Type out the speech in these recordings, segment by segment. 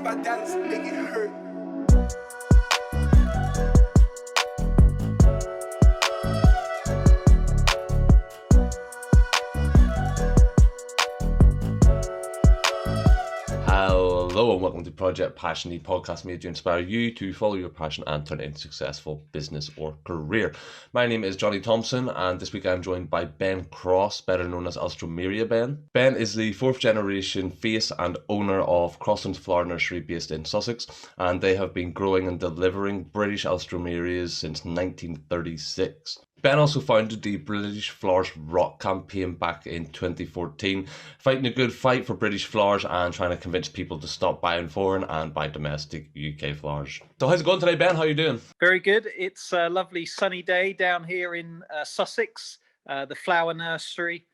my dance, make it hurt. Hello and welcome to Project Passion, the podcast made to inspire you to follow your passion and turn it into successful business or career. My name is Johnny Thompson, and this week I'm joined by Ben Cross, better known as Alstroemeria Ben. Ben is the fourth generation face and owner of Crossland Flower Nursery based in Sussex, and they have been growing and delivering British Alstroemerias since 1936. Ben also founded the British Flowers Rock campaign back in 2014, fighting a good fight for British flowers and trying to convince people to stop buying foreign and buy domestic UK flowers. So how's it going today, Ben? How are you doing? Very good. It's a lovely sunny day down here in Sussex. The Flower Nursery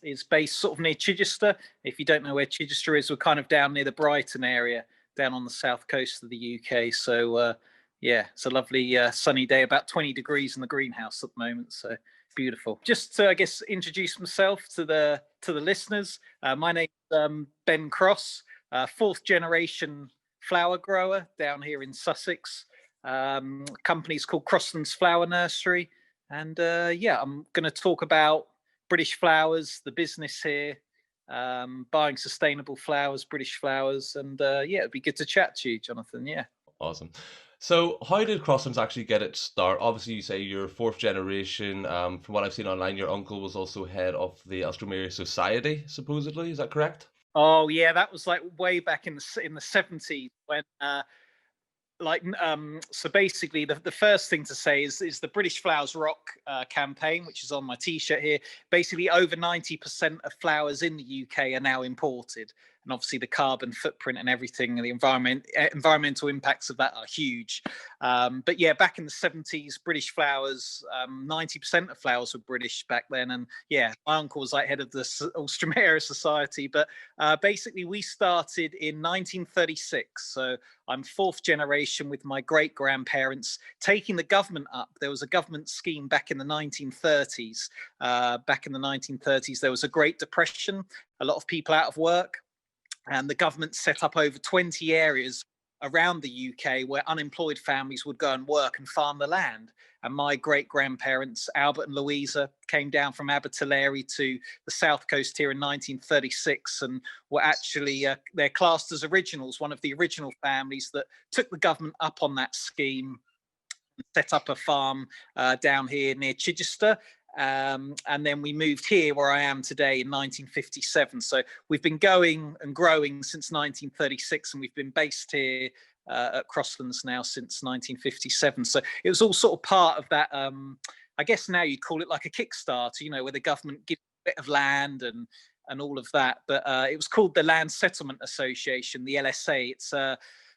is based sort of near Chichester. If you don't know where Chichester is, we're kind of down near the Brighton area, down on the south coast of the UK. So yeah, it's a lovely sunny day, about 20 degrees in the greenhouse at the moment. So beautiful. Just to, I guess, introduce myself to the listeners. My name is Ben Cross, fourth generation flower grower down here in Sussex. Company's called Crossland's Flower Nursery. And yeah, I'm going to talk about British flowers, the business here, buying sustainable flowers, British flowers. And yeah, it'd be good to chat to you, Jonathan. Yeah. Awesome. So how did Crosslands actually get its start? Obviously, you say you're fourth generation. From what I've seen online, your uncle was also head of the Alstroemeria Society, supposedly. Is that correct? Oh yeah, that was like way back in the 70s when so basically the first thing to say is the British Flowers Rock campaign, which is on my t-shirt here. Basically over 90% of flowers in the UK are now imported, and obviously the carbon footprint and everything and the environmental impacts of that are huge. But yeah, back in the 70s, British flowers, 90% of flowers were British back then. And yeah, my uncle was like head of the Alstroemeria Society. But basically we started in 1936. So I'm fourth generation with my great grandparents taking the government up. There was a government scheme back in the 1930s. Back in the 1930s, there was a Great Depression, a lot of people out of work. And the government set up over 20 areas around the UK where unemployed families would go and work and farm the land. And my great-grandparents, Albert and Louisa, came down from Abertillery to the south coast here in 1936 and were actually, they're classed as originals, one of the original families that took the government up on that scheme and set up a farm down here near Chichester. And then we moved here where I am today in 1957. So we've been going and growing since 1936, and we've been based here at Crosslands now since 1957. So it was all sort of part of that, I guess now you'd call it like a Kickstarter, you know, where the government gives a bit of land and all of that. But it was called the Land Settlement Association, the LSA.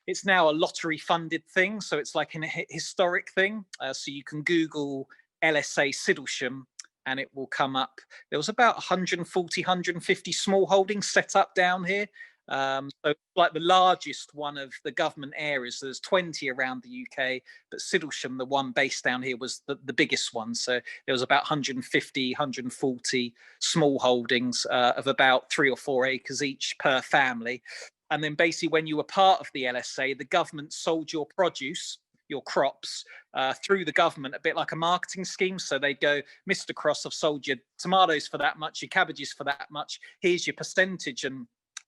It's now a lottery funded thing. So it's like a historic thing. So you can Google LSA Siddlesham and it will come up. There was about 140, 150 small holdings set up down here. So like the largest one of the government areas. So there's 20 around the UK, but Siddlesham, the one based down here, was the biggest one. So there was about 150, 140 small holdings of about 3 or 4 acres each per family. And then basically when you were part of the LSA, the government sold your produce, your crops through the government, a bit like a marketing scheme. So they'd go, Mr. Cross, I've sold your tomatoes for that much, your cabbages for that much, here's your percentage. And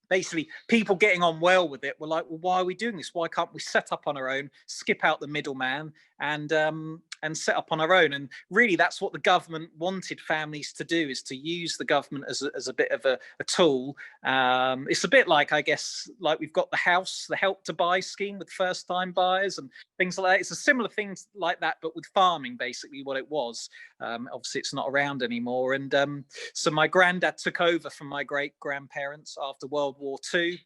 basically people getting on well with it were like, well, why are we doing this? Why can't we set up on our own, skip out the middleman and set up on our own? And really that's what the government wanted families to do, is to use the government as a bit of a tool. It's a bit like, I guess, like we've got the Help to Buy scheme with first time buyers and things like that. It's a similar thing like that, but with farming, basically what it was. Obviously it's not around anymore. And so my granddad took over from my great grandparents after World War II.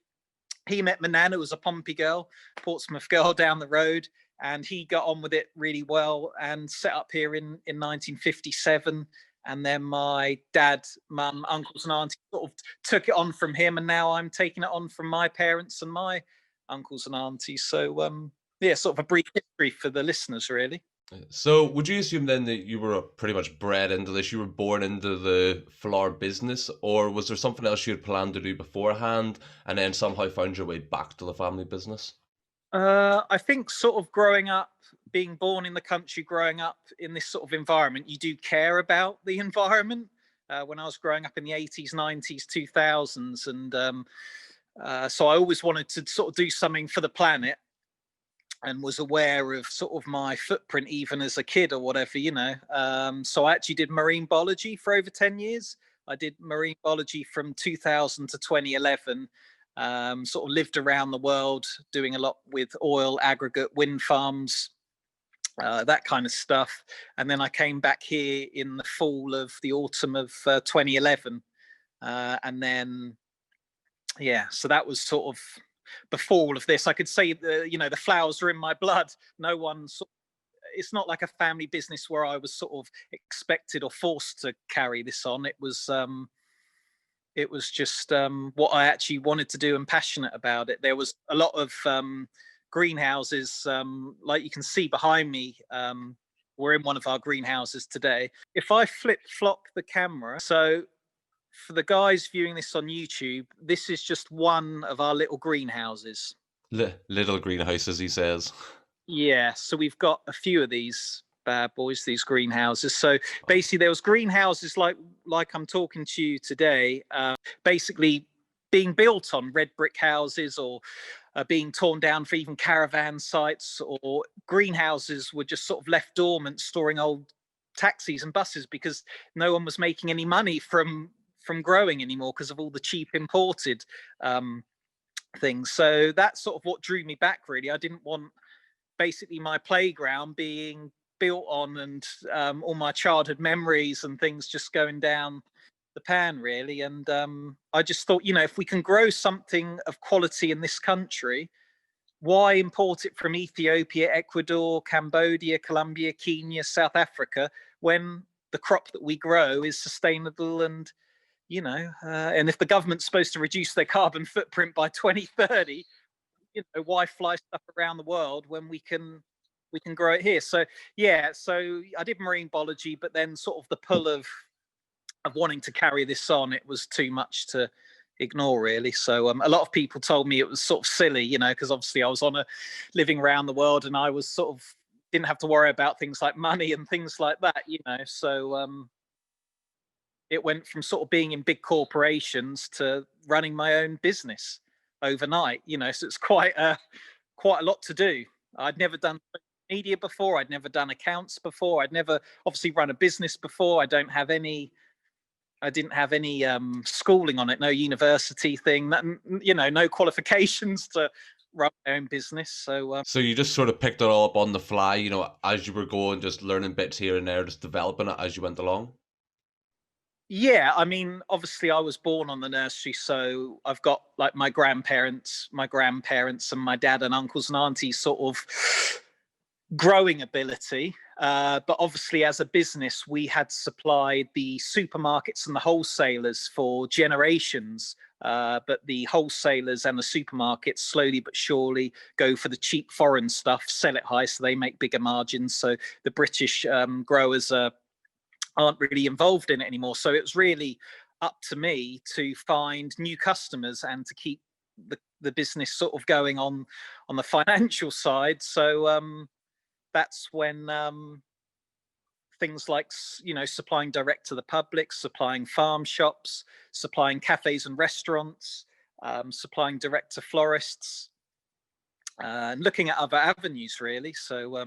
He met my nana, who was a Pompey girl, Portsmouth girl down the road, and he got on with it really well and set up here in 1957. And then my dad, mum, uncles and aunties sort of took it on from him, and now I'm taking it on from my parents and my uncles and aunties. So yeah, sort of a brief history for the listeners, really. So would you assume then that you were pretty much bred into this? You were born into the flower business, or was there something else you had planned to do beforehand and then somehow found your way back to the family business? I think sort of growing up, being born in the country, growing up in this sort of environment, you do care about the environment. When I was growing up in the 80s, 90s, 2000s, and so I always wanted to sort of do something for the planet, and was aware of sort of my footprint even as a kid or whatever, So I actually did marine biology for over 10 years. I did marine biology from 2000 to 2011. Sort of lived around the world doing a lot with oil, aggregate, wind farms, that kind of stuff. And then I came back here in the autumn of 2011. And then, yeah, so that was sort of before all of this. I could say the flowers are in my blood. No one it's not like a family business where I was sort of expected or forced to carry this on. It was just what I actually wanted to do and passionate about it. There was a lot of greenhouses, like you can see behind me. We're in one of our greenhouses today. If I flip flop the camera, so for the guys viewing this on YouTube, this is just one of our little greenhouses. Little greenhouses, he says. Yeah, so we've got a few of these bad boys, these greenhouses. So basically, there was greenhouses like I'm talking to you today, basically being built on red brick houses, or being torn down for even caravan sites, or greenhouses were just sort of left dormant, storing old taxis and buses because no one was making any money from growing anymore because of all the cheap imported things. So that's sort of what drew me back, really. I didn't want basically my playground being built on, and all my childhood memories and things just going down the pan, really. And I just thought, if we can grow something of quality in this country, why import it from Ethiopia, Ecuador, Cambodia, Colombia, Kenya, South Africa, when the crop that we grow is sustainable? And and if the government's supposed to reduce their carbon footprint by 2030, why fly stuff around the world when we can grow it here? So yeah, so I did marine biology, but then sort of the pull of wanting to carry this on, it was too much to ignore, really. So a lot of people told me it was sort of silly, because obviously I was living around the world, and I was sort of didn't have to worry about things like money and things like that, So it went from sort of being in big corporations to running my own business overnight, so it's quite a lot to do. I'd never done media before. I'd never done accounts before. I'd never obviously run a business before. I didn't have any schooling on it, no university thing, no qualifications to run my own business. So you just sort of picked it all up on the fly, as you were going, just learning bits here and there, just developing it as you went along? Yeah, I mean, obviously I was born on the nursery, so I've got like my grandparents, and my dad and uncles and aunties sort of growing ability. But obviously, as a business, we had supplied the supermarkets and the wholesalers for generations. But the wholesalers and the supermarkets slowly but surely go for the cheap foreign stuff, sell it high, so they make bigger margins. So the British growers aren't really involved in it anymore. So it was really up to me to find new customers and to keep the business sort of going on the financial side. So that's when things like supplying direct to the public, supplying farm shops, supplying cafes and restaurants, supplying direct to florists, and looking at other avenues, really. So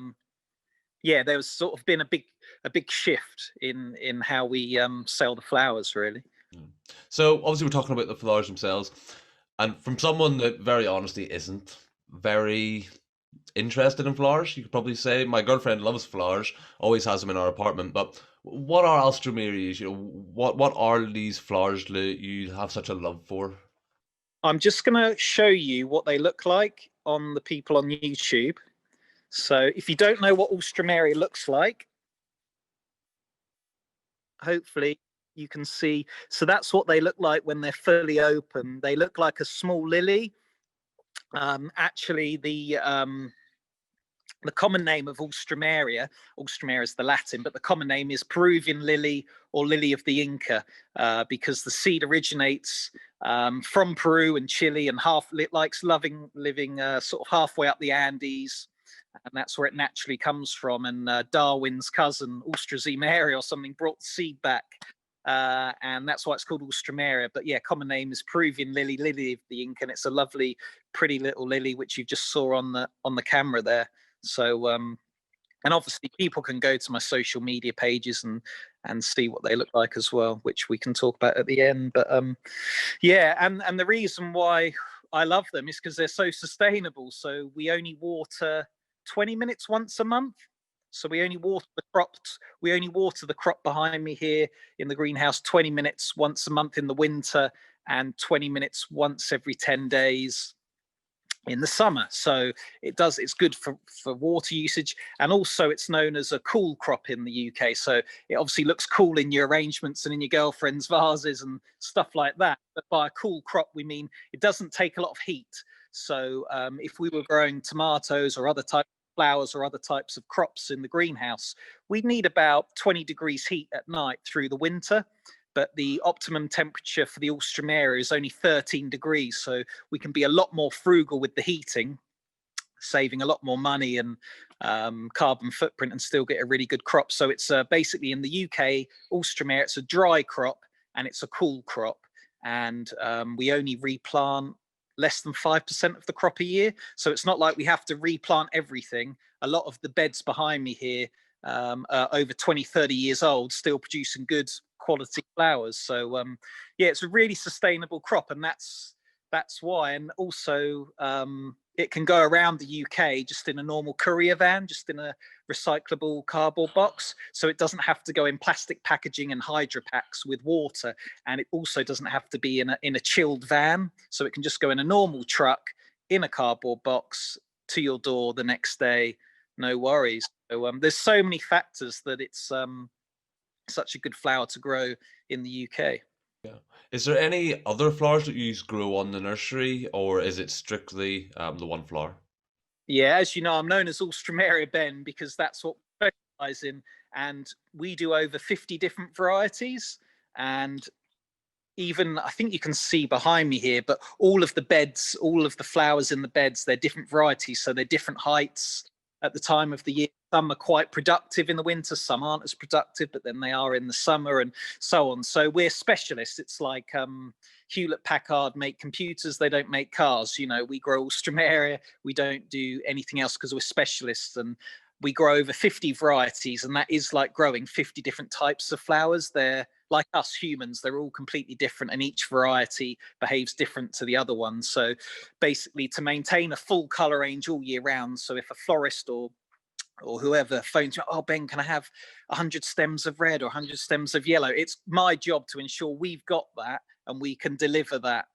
yeah, there's sort of been a big shift in how we sell the flowers, really. So obviously we're talking about the flowers themselves, and from someone that very honestly isn't very interested in flowers, you could probably say my girlfriend loves flowers, always has them in our apartment. But what are Alstroemerias? What are these flowers that you have such a love for? I'm just going to show you what they look like on the people on YouTube. So if you don't know what Alstroemeria looks like, hopefully you can see. So that's what they look like when they're fully open. They look like a small lily. Actually, The common name of Alstroemeria, Alstroemeria is the Latin, but the common name is Peruvian lily or lily of the Inca, because the seed originates from Peru and Chile, and it likes living sort of halfway up the Andes, and that's where it naturally comes from. And Darwin's cousin, Alstroemeria or something, brought the seed back. And that's why it's called Alstroemeria. But yeah, common name is Peruvian lily, lily of the Inca, and it's a lovely, pretty little lily, which you just saw on the camera there. So, and obviously people can go to my social media pages and see what they look like as well, which we can talk about at the end. But yeah, and the reason why I love them is because they're so sustainable. So we only water 20 minutes once a month. So we only water the crops. We only water the crop behind me here in the greenhouse 20 minutes once a month in the winter, and 20 minutes once every 10 days in the summer. So it's good for water usage, and also it's known as a cool crop in the UK. So it obviously looks cool in your arrangements and in your girlfriend's vases and stuff like that. But by a cool crop, we mean it doesn't take a lot of heat. So if we were growing tomatoes or other types of flowers or other types of crops in the greenhouse, we'd need about 20 degrees heat at night through the winter. But the optimum temperature for the Alstroemeria is only 13 degrees. So we can be a lot more frugal with the heating, saving a lot more money and carbon footprint, and still get a really good crop. So it's basically in the UK, Alstroemeria, it's a dry crop and it's a cool crop. And we only replant less than 5% of the crop a year. So it's not like we have to replant everything. A lot of the beds behind me here are over 20, 30 years old, still producing good quality flowers. So yeah, it's a really sustainable crop, and that's why. And also it can go around the UK just in a normal courier van, just in a recyclable cardboard box, so it doesn't have to go in plastic packaging and hydro packs with water, and it also doesn't have to be in a chilled van, so it can just go in a normal truck in a cardboard box to your door the next day, no worries. So there's so many factors that it's such a good flower to grow in the UK. Yeah. Is there any other flowers that you grow on the nursery, or is it strictly the one flower? Yeah, as you know, I'm known as Alstroemeria Ben because that's what we specialise in, and we do over 50 different varieties. And even, I think you can see behind me here, but all of the beds, all of the flowers in the beds, they're different varieties, so they're different heights at the time of the year. Some are quite productive in the winter, some aren't as productive, but then they are in the summer, and so on. So we're specialists. It's like Hewlett Packard make computers, they don't make cars. You know, we grow Alstroemeria, we don't do anything else because we're specialists, and we grow over 50 varieties, and that is like growing 50 different types of flowers. They're like us humans, they're all completely different, and each variety behaves different to the other one. So basically, to maintain a full color range all year round, so if a florist or whoever phones me, oh Ben, can I have 100 stems of red or 100 stems of yellow? It's my job to ensure we've got that and we can deliver that.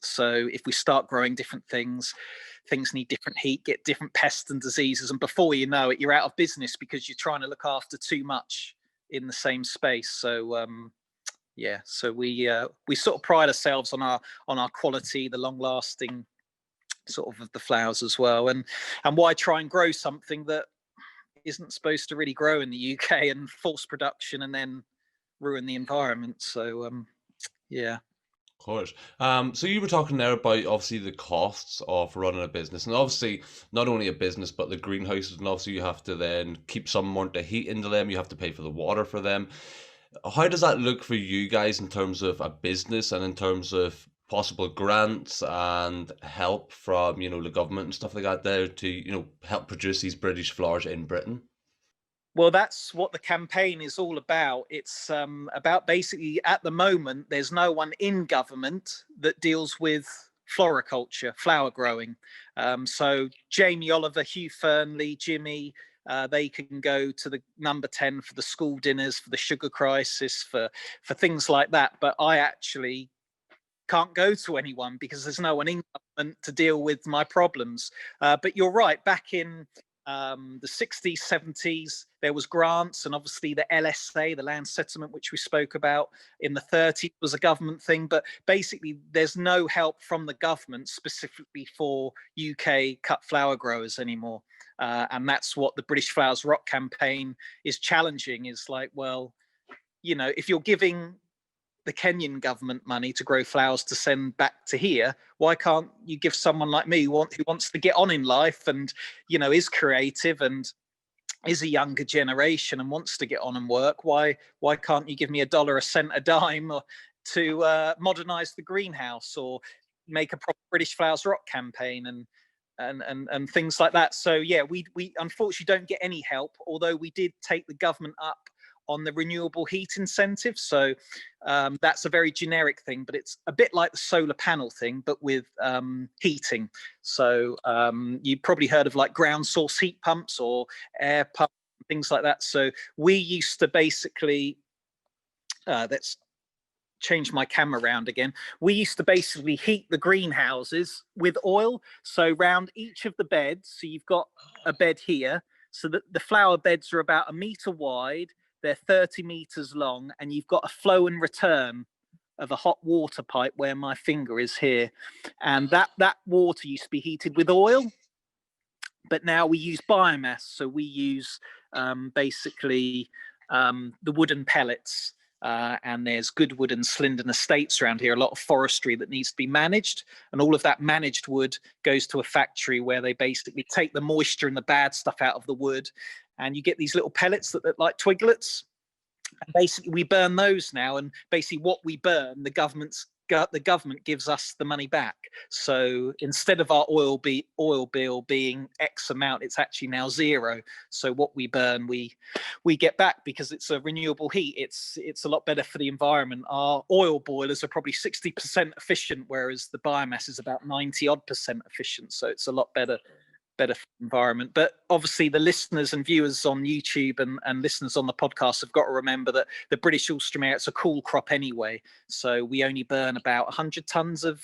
So if we start growing different things need different heat, get different pests and diseases, and before you know it, you're out of business because you're trying to look after too much in the same space. So yeah, so we sort of pride ourselves on our quality, the long lasting sort of the flowers as well. And why try and grow something that isn't supposed to really grow in the UK and force production and then ruin the environment? So yeah. Of course. So you were talking there about obviously the costs of running a business, and obviously not only a business but the greenhouses, and obviously you have to then keep some more to heat into them. You have to pay for the water for them. How does that look for you guys in terms of a business and in terms of possible grants and help from the government and stuff like that there to help produce these British flowers in Britain? Well, that's what the campaign is all about. It's about basically, at the moment, there's no one in government that deals with floriculture, flower growing. So Jamie Oliver, Hugh Fernley, Jimmy, they can go to the number 10 for the school dinners, for the sugar crisis, for things like that. But I actually can't go to anyone because there's no one in government to deal with my problems. But you're right, back in the 60s, 70s, there was grants, and obviously the LSA, the land settlement, which we spoke about in the 30s, was a government thing. But basically, there's no help from the government specifically for UK cut flower growers anymore. And that's what the British Flowers Rock campaign is challenging, is like, well, you know, if you're giving the Kenyan government money to grow flowers to send back to here, why can't you give someone like me who wants to get on in life and, you know, is creative and is a younger generation and wants to get on and work? Why can't you give me $1 a cent a dime or to modernize the greenhouse or make a proper British Flowers Rock campaign and things like that? So yeah, we unfortunately don't get any help, although we did take the government up on the renewable heat incentive. So that's a very generic thing, but it's a bit like the solar panel thing, but with heating. So you've probably heard of like ground source heat pumps or air pumps, things like that. So we used to basically, let's change my camera around again. We used to basically heat the greenhouses with oil. So round each of the beds, so you've got a bed here, so that the flower beds are about 1 meter wide, they're 30 meters long, and you've got a flow and return of a hot water pipe where my finger is here. And that water used to be heated with oil, but now we use biomass. So we use basically the wooden pellets. And there's Goodwood and Slindon estates around here, a lot of forestry that needs to be managed. And all of that managed wood goes to a factory where they basically take the moisture and the bad stuff out of the wood. And you get these little pellets that look like twiglets. And basically, we burn those now. And basically, what we burn, the government gives us the money back. So instead of our oil bill being X amount, it's actually now zero. So what we burn, we get back because it's a renewable heat. It's a lot better for the environment. Our oil boilers are probably 60% efficient, whereas the biomass is about 90% efficient. So it's a lot better for the environment. But obviously the listeners and viewers on YouTube and listeners on the podcast have got to remember that the British Alstroemeria, it's a cool crop anyway. So we only burn about 100 tons of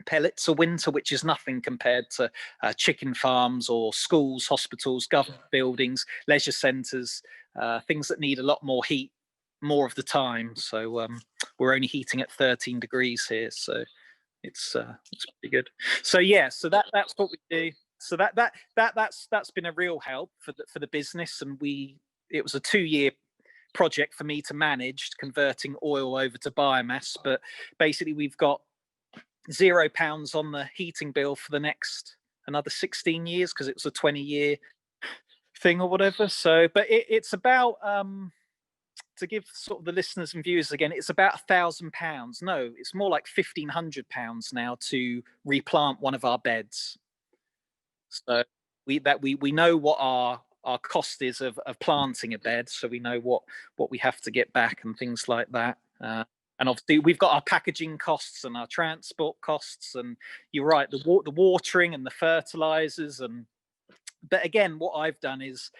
pellets a winter, which is nothing compared to chicken farms or schools, hospitals, government buildings, leisure centres, things that need a lot more heat more of the time. So we're only heating at 13 degrees here. So it's pretty good. So yeah, so that's what we do. So that's been a real help for the business, and it was a 2-year project for me to manage converting oil over to biomass. But basically, we've got £0 on the heating bill for the next another 16 years because it was a 20-year thing or whatever. So, but it's about to give sort of the listeners and viewers again, it's about £1,000. No, it's more like £1,500 now to replant one of our beds. So we know what our cost is of planting a bed, so we know what we have to get back and things like that. And obviously we've got our packaging costs and our transport costs, and you're right, the watering and the fertilizers. But again, what I've done is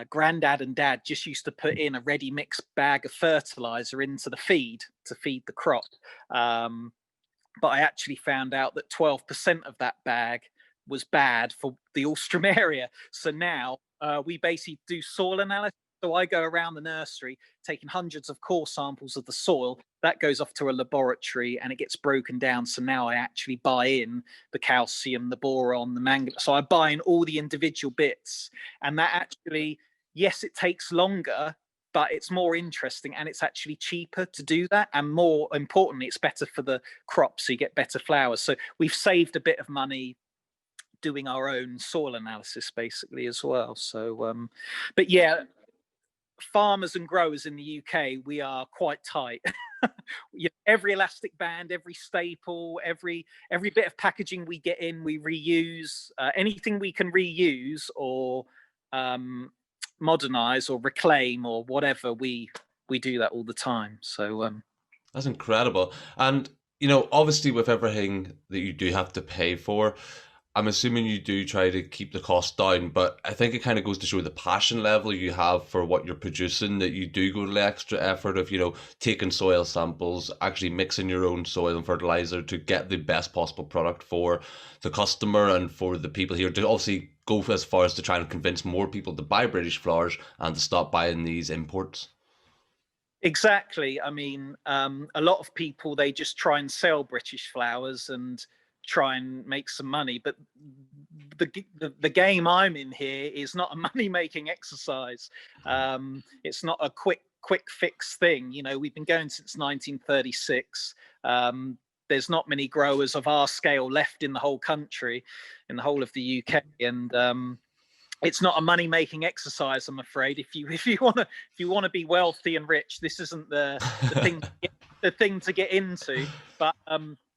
granddad and dad just used to put in a ready mix bag of fertilizer into the feed to feed the crop. But I actually found out that 12% of that bag was bad for the Alstroemeria. So now we basically do soil analysis. So I go around the nursery taking hundreds of core samples of the soil. That goes off to a laboratory and it gets broken down. So now I actually buy in the calcium, the boron, the manganese. So I buy in all the individual bits. And that actually, yes, it takes longer, but it's more interesting and it's actually cheaper to do that. And more importantly, it's better for the crop, so you get better flowers. So we've saved a bit of money doing our own soil analysis basically as well. So but yeah, farmers and growers in the UK, we are quite tight. Every elastic band, every staple, every bit of packaging we get in, we reuse. Anything we can reuse or modernize or reclaim or whatever, we do that all the time. So that's incredible. And obviously with everything that you do have to pay for, I'm assuming you do try to keep the cost down, but I think it kind of goes to show the passion level you have for what you're producing, that you do go to the extra effort of, taking soil samples, actually mixing your own soil and fertilizer to get the best possible product for the customer and for the people here, to obviously go as far as to try and convince more people to buy British flowers and to stop buying these imports. Exactly. I mean, a lot of people, they just try and sell British flowers and try and make some money. But the game I'm in here is not a money making exercise. It's not a quick fix thing. We've been going since 1936. There's not many growers of our scale left in the whole country, in the whole of the UK, and it's not a money making exercise, I'm afraid. If you want to be wealthy and rich, this isn't the thing to get into. But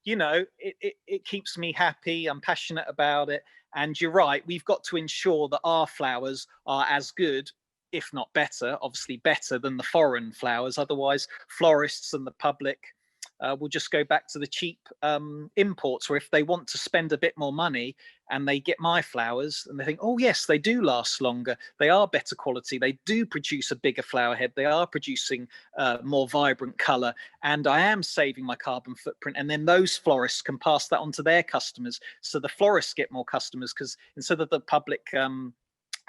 it keeps me happy. I'm passionate about it. And you're right, we've got to ensure that our flowers are as good, if not better, obviously better than the foreign flowers. Otherwise, florists and the public will just go back to the cheap imports, where if they want to spend a bit more money and they get my flowers and they think, oh yes, they do last longer, they are better quality, they do produce a bigger flower head, they are producing more vibrant color, and I am saving my carbon footprint, and then those florists can pass that on to their customers, so the florists get more customers, because instead of the public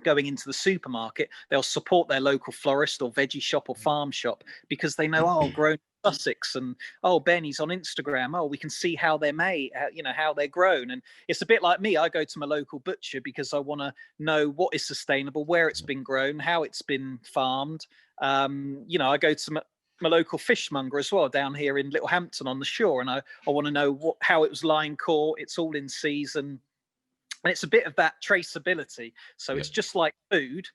going into the supermarket, they'll support their local florist or veggie shop or farm shop, because they know, oh, grown in Sussex, and oh, Benny's on Instagram, oh, we can see how they're made, how they're grown. And it's a bit like me, I go to my local butcher because I want to know what is sustainable, where it's been grown, how it's been farmed. I go to my local fishmonger as well down here in Littlehampton on the shore, and I want to know how it was line caught, it's all in season. And it's a bit of that traceability. So it's just like food,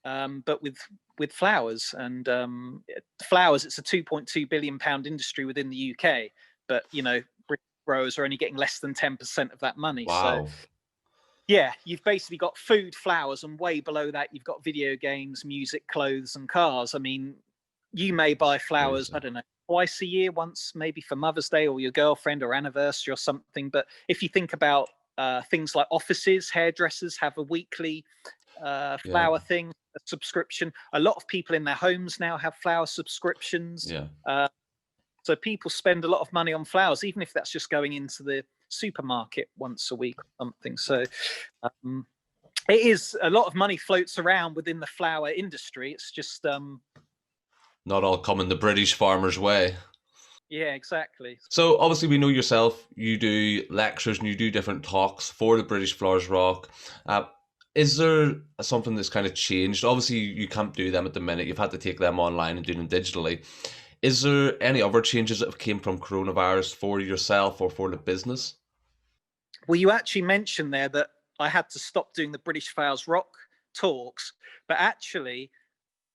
but with flowers. And flowers, it's a £2.2 billion industry within the UK. But, British growers are only getting less than 10% of that money. Wow. So, yeah, you've basically got food, flowers, and way below that, you've got video games, music, clothes, and cars. I mean, you may buy flowers, I don't know, twice a year, once maybe for Mother's Day or your girlfriend or anniversary or something. But if you think about things like offices, hairdressers have a weekly flower thing, a subscription. A lot of people in their homes now have flower subscriptions. So people spend a lot of money on flowers, even if that's just going into the supermarket once a week or something. So it is, a lot of money floats around within the flower industry. It's just not all coming the British farmer's way. Yeah, exactly. So obviously we know yourself, you do lectures and you do different talks for the British Flowers Rock. Is there something that's kind of changed? Obviously you can't do them at the minute, you've had to take them online and do them digitally. Is there any other changes that have came from coronavirus for yourself or for the business? Well, you actually mentioned there that I had to stop doing the British Flowers Rock talks, but actually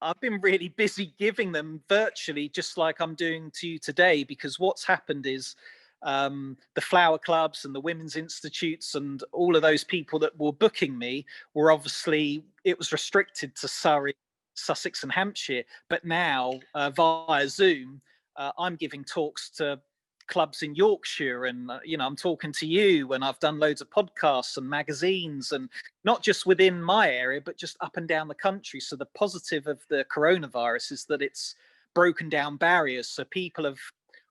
I've been really busy giving them virtually, just like I'm doing to you today, because what's happened is the flower clubs and the women's institutes and all of those people that were booking me were obviously, it was restricted to Surrey, Sussex and Hampshire. But now via Zoom, I'm giving talks to clubs in Yorkshire, and I'm talking to you, and I've done loads of podcasts and magazines, and not just within my area but just up and down the country. So the positive of the coronavirus is that it's broken down barriers, so people have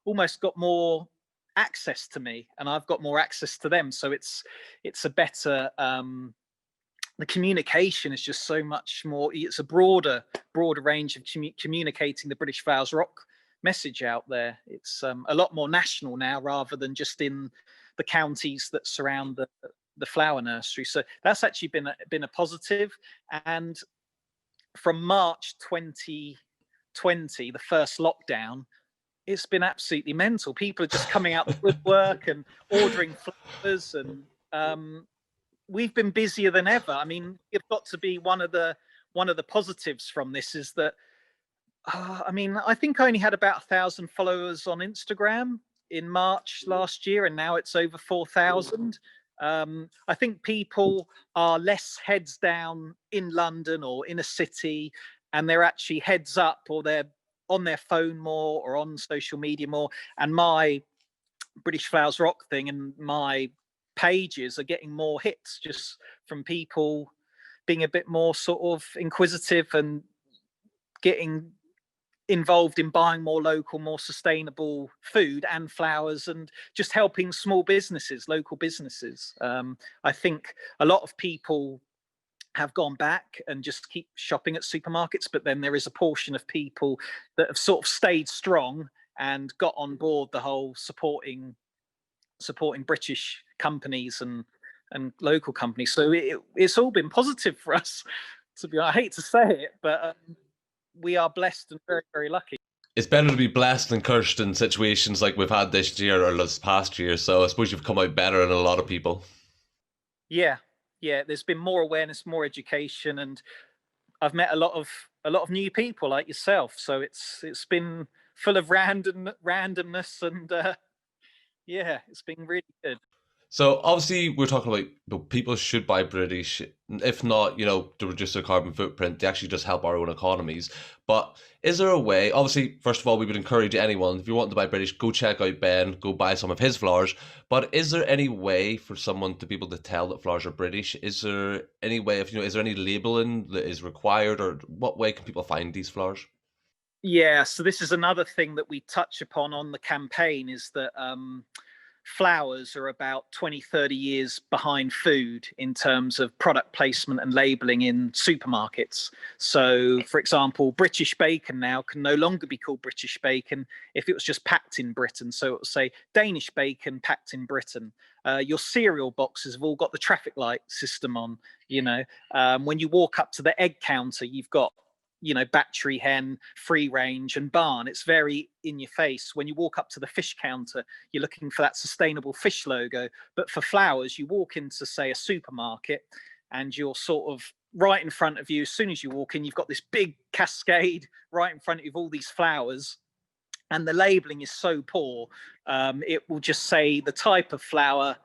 almost got more access to me and I've got more access to them. So it's a better the communication is just so much more, it's a broader range of communicating the British Flowers Rock message out there. It's a lot more national now rather than just in the counties that surround the flower nursery. So that's actually been a positive. And from March 2020, the first lockdown, it's been absolutely mental. People are just coming out the woodwork and ordering flowers, and we've been busier than ever. I mean, it's got to be one of the positives from this is that I think I only had about 1,000 followers on Instagram in March last year, and now it's over 4,000. I think people are less heads down in London or in a city, and they're actually heads up, or they're on their phone more or on social media more. And my British Flowers Rock thing and my pages are getting more hits just from people being a bit more sort of inquisitive and getting involved in buying more local, more sustainable food and flowers, and just helping small businesses, local businesses. I think a lot of people have gone back and just keep shopping at supermarkets, but then there is a portion of people that have sort of stayed strong and got on board the whole supporting British companies and local companies. So it's all been positive for us. To be honest, I hate to say it, but we are blessed and very, very lucky. It's better to be blessed than cursed in situations like we've had this year or this past year. So I suppose you've come out better than a lot of people. Yeah, there's been more awareness, more education, and I've met a lot of new people like yourself. So it's been full of randomness, and yeah, it's been really good. So obviously we're talking about people should buy British, if not, to reduce their carbon footprint, to actually just help our own economies. But is there a way, obviously, first of all, we would encourage anyone, if you want to buy British, go check out Ben, go buy some of his flowers. But is there any way for someone to be able to tell that flowers are British? Is there any way of, is there any labeling that is required, or what way can people find these flowers? Yeah, so this is another thing that we touch upon on the campaign, is that flowers are about 20-30 years behind food in terms of product placement and labeling in supermarkets. So for example, British bacon now can no longer be called British bacon if it was just packed in Britain. So it will say Danish bacon packed in Britain. Your cereal boxes have all got the traffic light system on. When you walk up to the egg counter, you've got battery hen, free range, and barn. It's very in your face. When you walk up to the fish counter, you're looking for that sustainable fish logo. But for flowers, you walk into, say, a supermarket, and you're sort of right in front of you. As soon as you walk in, you've got this big cascade right in front of you of all these flowers. And the labeling is so poor. It will just say the type of flower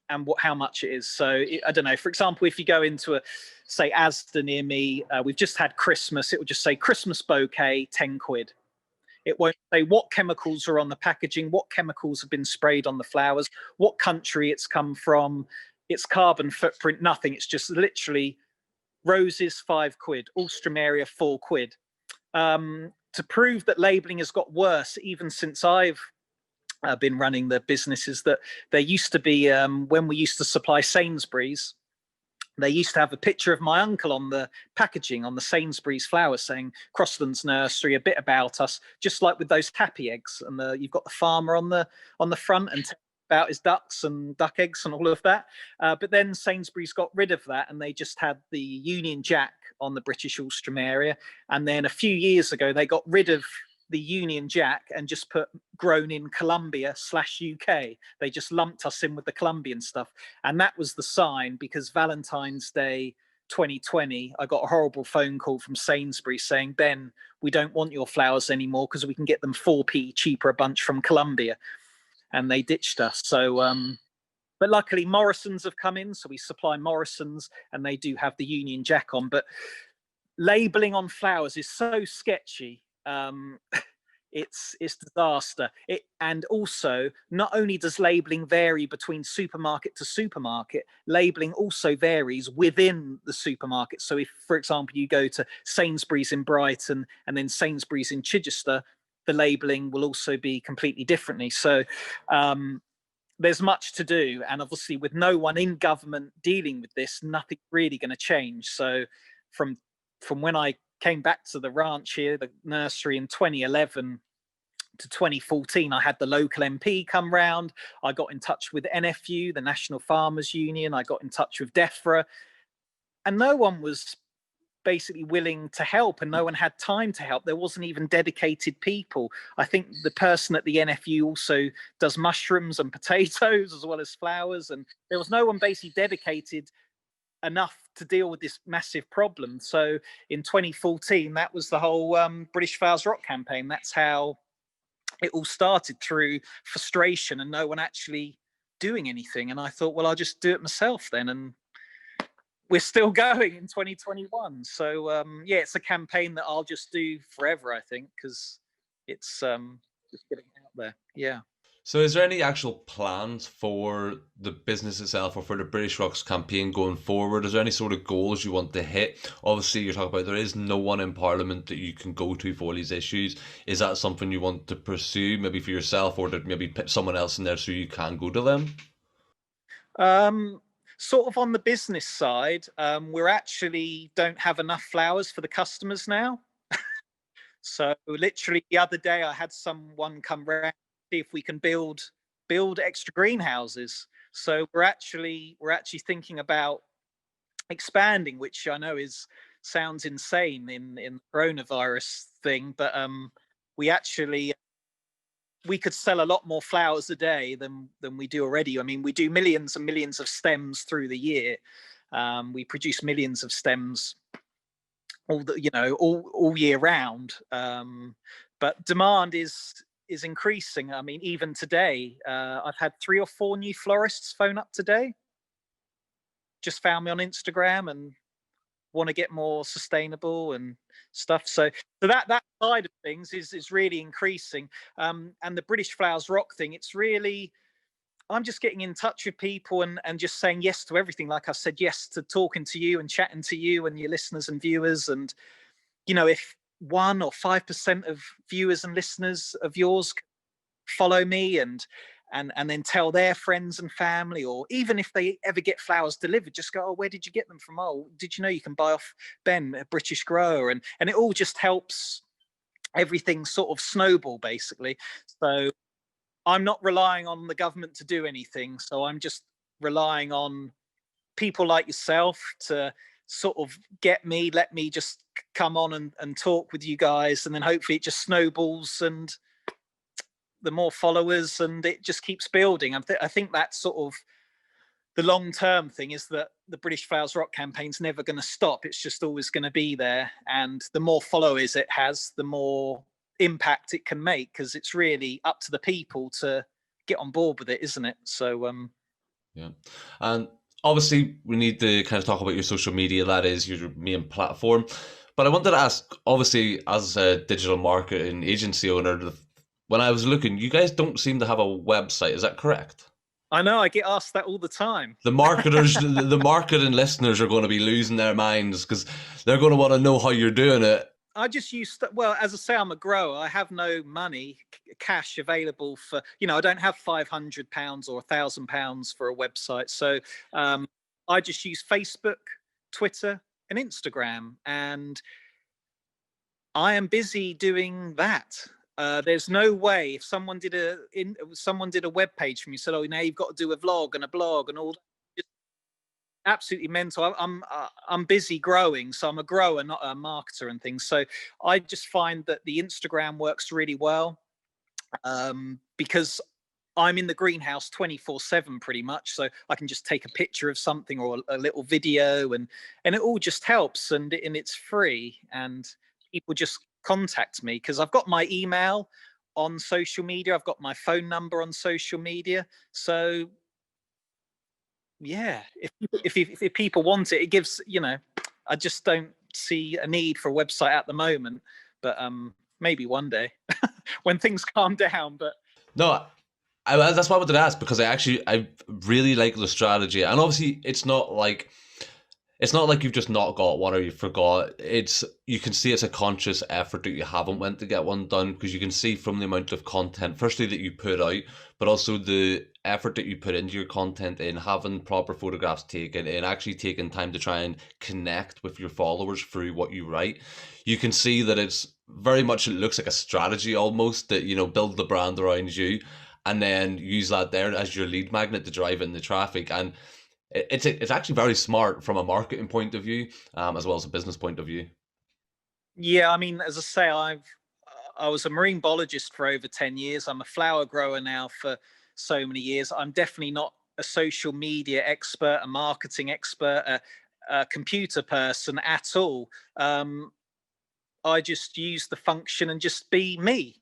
and how much it is. So I don't know. For example, if you go into say Asda near me, we've just had Christmas. It will just say Christmas bouquet, 10 quid. It won't say what chemicals are on the packaging, what chemicals have been sprayed on the flowers, what country it's come from, its carbon footprint, nothing. It's just literally roses, 5 quid, Alstroemeria, 4 quid. To prove that labeling has got worse, even since I've been running the businesses, that there used to be, when we used to supply Sainsbury's, they used to have a picture of my uncle on the packaging on the Sainsbury's flowers saying Crossland's Nursery, a bit about us, just like with those happy eggs. And you've got the farmer on the front and about his ducks and duck eggs and all of that. But then Sainsbury's got rid of that, and they just had the Union Jack on the British Alstroemeria. And then a few years ago, they got rid of the Union Jack and just put grown in Colombia/UK. They just lumped us in with the Colombian stuff. And that was the sign, because Valentine's Day 2020, I got a horrible phone call from Sainsbury's saying, Ben, we don't want your flowers anymore because we can get them 4p cheaper a bunch from Colombia. And they ditched us. So, but luckily Morrisons have come in. So we supply Morrisons, and they do have the Union Jack on. But labeling on flowers is so sketchy. It's disaster. And also, not only does labeling vary between supermarket to supermarket, labeling also varies within the supermarket. So if, for example, you go to Sainsbury's in Brighton and then Sainsbury's in Chichester, the labeling will also be completely differently. So there's much to do, and obviously with no one in government dealing with this, nothing's really going to change. So from when I came back to the ranch here, the nursery, in 2011 to 2014, I had the local MP come round. I got in touch with NFU, the National Farmers Union. I got in touch with DEFRA, and no one was basically willing to help, and no one had time to help. There wasn't even dedicated people. I think the person at the NFU also does mushrooms and potatoes as well as flowers, and there was no one basically dedicated enough to deal with this massive problem. So in 2014, that was the whole British Flowers Rock campaign. That's how it all started, through frustration and no one actually doing anything. And I thought, well, I'll just do it myself then. And we're still going in 2021. So yeah, it's a campaign that I'll just do forever, I think, because it's just getting out there. Yeah. So is there any actual plans for the business itself or for the British Rocks campaign going forward? Is there any sort of goals you want to hit? Obviously, you're talking about there is no one in Parliament that you can go to for all these issues. Is that something you want to pursue, maybe for yourself, or to maybe put someone else in there so you can go to them? Sort of on the business side, we're actually don't have enough flowers for the customers now. So literally the other day, I had someone come round to see if we can build extra greenhouses. So we're actually thinking about expanding, which I know is sounds insane in the coronavirus thing, but we actually we could sell a lot more flowers a day than we do already. I mean, we do millions and millions of stems through the year. We produce millions of stems all year round. But demand is increasing. I mean, even today, I've had 3 or 4 new florists phone up today. Just found me on Instagram and want to get more sustainable and stuff. So that side of things is really increasing. And the British Flowers Rock thing, it's really, I'm just getting in touch with people and just saying yes to everything. Like I said, yes to talking to you and chatting to you and your listeners and viewers. And, if 1 or 5% of viewers and listeners of yours follow me and then tell their friends and family, or even if they ever get flowers delivered, just go, oh, where did you get them from? Oh, did you know you can buy off Ben, a British grower? And it all just helps everything sort of snowball, basically. So I'm not relying on the government to do anything. So I'm just relying on people like yourself to sort of let me just come on and talk with you guys. And then hopefully it just snowballs and the more followers and it just keeps building. I think that's sort of the long-term thing, is that the British Flowers Rock campaign's never going to stop. It's just always going to be there. And the more followers it has, the more impact it can make, because it's really up to the people to get on board with it, isn't it? So Yeah. And obviously, we need to kind of talk about your social media. That is your main platform. But I wanted to ask, obviously, as a digital marketing agency owner, when I was looking, you guys don't seem to have a website. Is that correct? I know I get asked that all the time. The marketers, the marketing listeners are going to be losing their minds because they're going to want to know how you're doing it. I just well, as I say, I'm a grower. I have no money, cash available for, I don't have £500 or £1,000 for a website. So I just use Facebook, Twitter, and Instagram. And I am busy doing that. There's no way if someone did a web page for me, said, "Oh, now you've got to do a vlog and a blog and all that." Just absolutely mental. I'm busy growing, so I'm a grower, not a marketer and things. So I just find that the Instagram works really well, because I'm in the greenhouse 24/7 pretty much. So I can just take a picture of something or a little video, and it all just helps, and it's free, and people just contact me because I've got my email on social media, I've got my phone number on social media. So yeah, if people want it, it gives, I just don't see a need for a website at the moment, but maybe one day when things calm down. But No, that's why I wanted to ask, because I really like the strategy, and obviously it's not like you've just not got one or you forgot. You can see it's a conscious effort that you haven't went to get one done, because you can see from the amount of content, firstly, that you put out, but also the effort that you put into your content, in having proper photographs taken, and actually taking time to try and connect with your followers through what you write. You can see that it looks like a strategy almost, that, build the brand around you and then use that there as your lead magnet to drive in the traffic. And it's actually very smart from a marketing point of view, as well as a business point of view. yeah, I mean, as I say, I was a marine biologist for over 10 years. I'm a flower grower now for so many years. I'm definitely not a social media expert, a marketing expert, a computer person at all. I just use the function and just be me.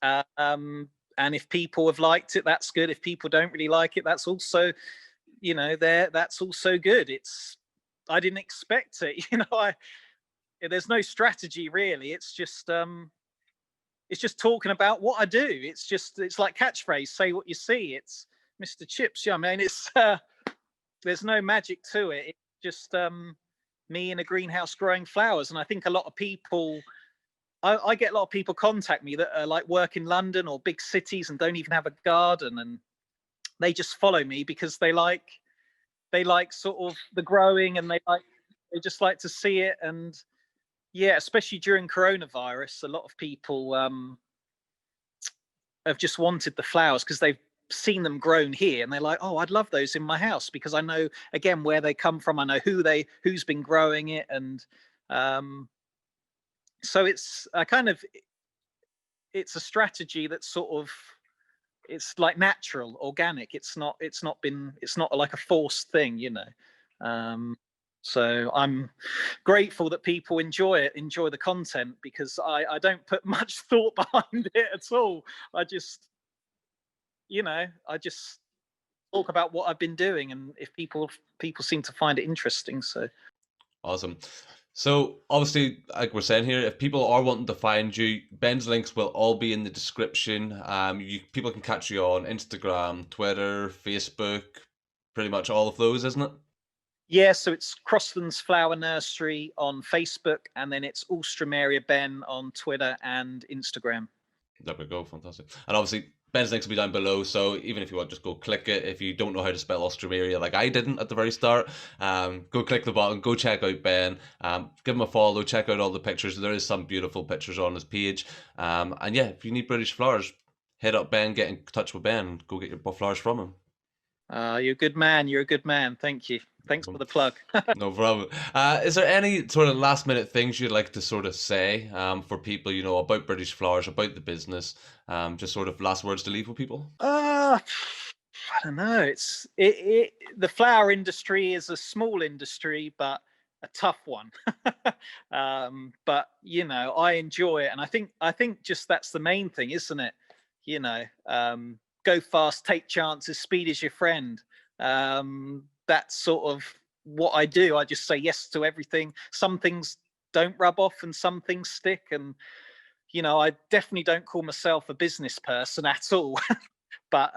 And if people have liked it, that's good. If people don't really like it, that's also, that's also good. I didn't expect it. There's no strategy really. It's just talking about what I do. It's like catchphrase, say what you see. It's Mr. Chips. Yeah, I mean, it's there's no magic to it. It's just me in a greenhouse growing flowers. And I think a lot of people, I get a lot of people contact me that are like work in London or big cities and don't even have a garden, and they just follow me because they like sort of the growing, and they just like to see it. And yeah, especially during coronavirus, a lot of people have just wanted the flowers because they've seen them grown here, and they're like, oh, I'd love those in my house, because I know, again, where they come from. I know who's been growing it. And so it's a kind of, it's a strategy that's sort of, it's like natural, organic. It's not like a forced thing, you know. So I'm grateful that people enjoy the content, because I don't put much thought behind it at all. I just talk about what I've been doing, and if people seem to find it interesting. So Awesome. So obviously, like we're saying here, if people are wanting to find you, Ben's links will all be in the description. People can catch you on Instagram, Twitter, Facebook, pretty much all of those, isn't it? yeah, so it's Crossland's Flower Nursery on Facebook, and then it's Alstroemeria Ben on Twitter and Instagram. There we go, fantastic. And obviously, Ben's links will be down below, so even if you want, just go click it. If you don't know how to spell Alstroemeria, like I didn't at the very start, go click the button, go check out Ben, give him a follow, check out all the pictures. There is some beautiful pictures on his page. And yeah, if you need British flowers, hit up Ben, get in touch with Ben, go get your flowers from him. You're a good man. You're a good man. Thank you. Thanks for the plug. No problem. Is there any sort of last minute things you'd like to sort of say for people, you know, about British flowers, about the business? Just sort of last words to leave with people? I don't know. The flower industry is a small industry, but a tough one. But you know, I enjoy it, and I think just that's the main thing, isn't it? You know, go fast, take chances, speed is your friend. That's sort of what I do. I just say yes to everything. Some things don't rub off, and some things stick. And you know, I definitely don't call myself a business person at all. But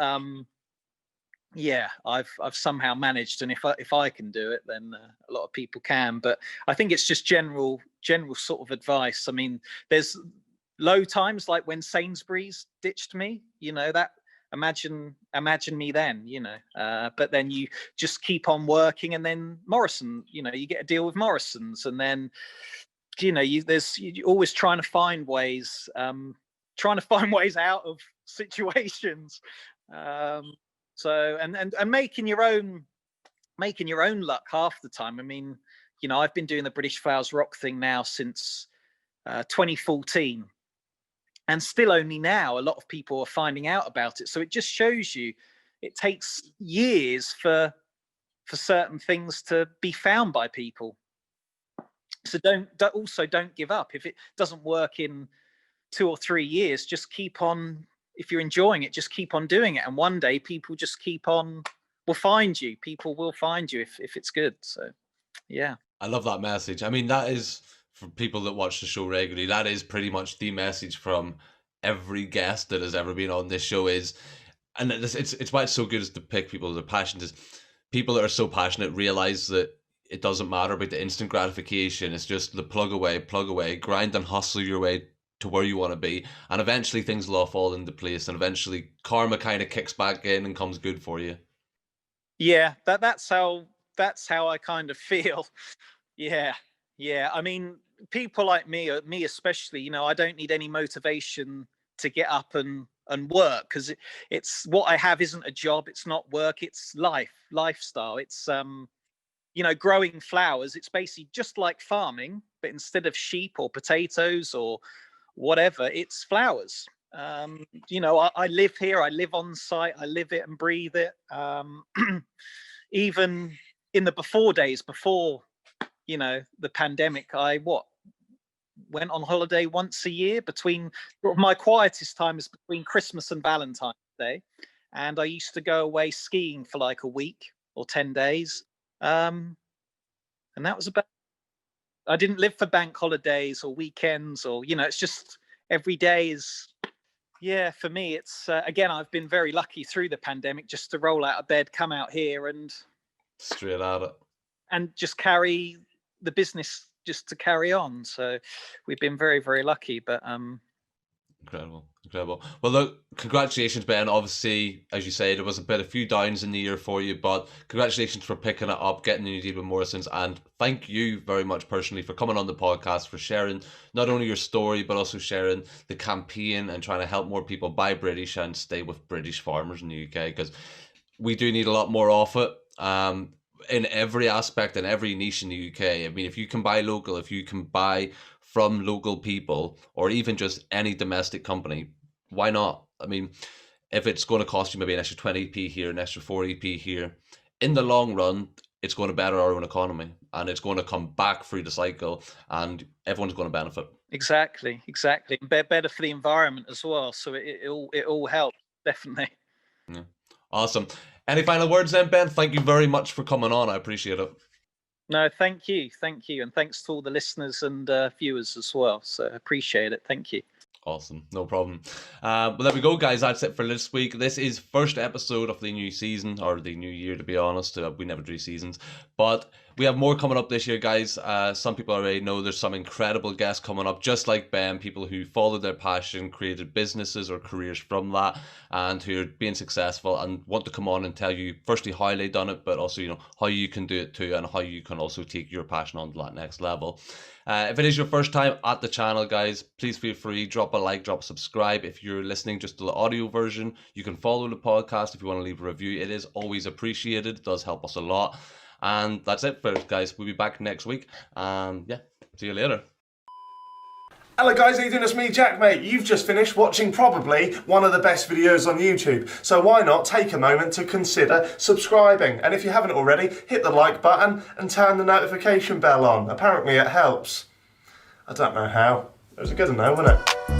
yeah, I've somehow managed, and if I can do it, then a lot of people can. But I think it's just general sort of advice. I mean, there's low times, like when Sainsbury's ditched me, you know, that imagine me then, you know. But then you just keep on working, and then Morrison, you know, you get a deal with Morrisons, and then you know, you're always trying to find ways out of situations. So and making your own luck half the time. I mean, you know, I've been doing the British Flowers Rock thing now since 2014, and still only now a lot of people are finding out about it. So it just shows you it takes years for certain things to be found by people. So don't give up. If it doesn't work in 2 or 3 years, just keep on. If you're enjoying it, just keep on doing it, and one day people just will find you. People will find you if it's good. So yeah, I love that message. I mean, that is, for people that watch the show regularly, that is pretty much the message from every guest that has ever been on this show. Is, and it's why it's so good is to pick people that are passionate. Is people that are so passionate realize that it doesn't matter about the instant gratification. It's just the plug away, grind and hustle your way to where you want to be, and eventually things will all fall into place, and eventually karma kind of kicks back in and comes good for you. Yeah, that's how I kind of feel. Yeah. I mean, people like me especially, you know, I don't need any motivation to get up and work, because it's what I have isn't a job, it's not work, it's lifestyle. It's you know, growing flowers, it's basically just like farming, but instead of sheep or potatoes or whatever, it's flowers. You know, I live here, I live on site, I live it and breathe it. Even in the before, you know, the pandemic, I went on holiday once a year. Between my quietest time is between Christmas and Valentine's Day, and I used to go away skiing for like a week or 10 days. And that was about. I didn't live for bank holidays or weekends, or you know, it's just every day is, yeah, for me, it's, again, I've been very lucky through the pandemic just to roll out of bed, come out here and Straight at it. And just carry the business just to carry on. So we've been very, very lucky, but Incredible. Well, look, congratulations, Ben. Obviously, as you say, there was a few downs in the year for you, but congratulations for picking it up, getting the new deal with Morrisons, and thank you very much personally for coming on the podcast, for sharing not only your story, but also sharing the campaign and trying to help more people buy British and stay with British farmers in the UK, because we do need a lot more of it. In every aspect, in every niche in the UK. I mean, if you can buy local, if you can buy from local people, or even just any domestic company, why not? I mean, if it's going to cost you maybe an extra 20p here, an extra 40p here, in the long run, it's going to better our own economy, and it's going to come back through the cycle, and everyone's going to benefit. Exactly. Better for the environment as well. So it all helps, definitely. Yeah. Awesome. Any final words then, Ben? Thank you very much for coming on. I appreciate it. No, thank you. And thanks to all the listeners and viewers as well. So appreciate it. Thank you. Awesome. No problem. Well, there we go, guys. That's it for this week. This is first episode of the new season, or the new year, to be honest. We never do seasons. But we have more coming up this year, guys. Some people already know there's some incredible guests coming up, just like Ben, people who followed their passion, created businesses or careers from that, and who are being successful and want to come on and tell you, firstly, how they done it, but also, how you can do it too, and how you can also take your passion on to that next level. If it is your first time at the channel, guys, please feel free, drop a like, drop a subscribe. If you're listening just to the audio version, you can follow the podcast. If you want to leave a review, it is always appreciated. It does help us a lot. And that's it for it, guys. We'll be back next week. Yeah, see you later. Hello guys, how you doing? It's me, Jack, mate. You've just finished watching probably one of the best videos on YouTube. So why not take a moment to consider subscribing? And if you haven't already, hit the like button and turn the notification bell on. Apparently it helps. I don't know how. It was good to know, wasn't it?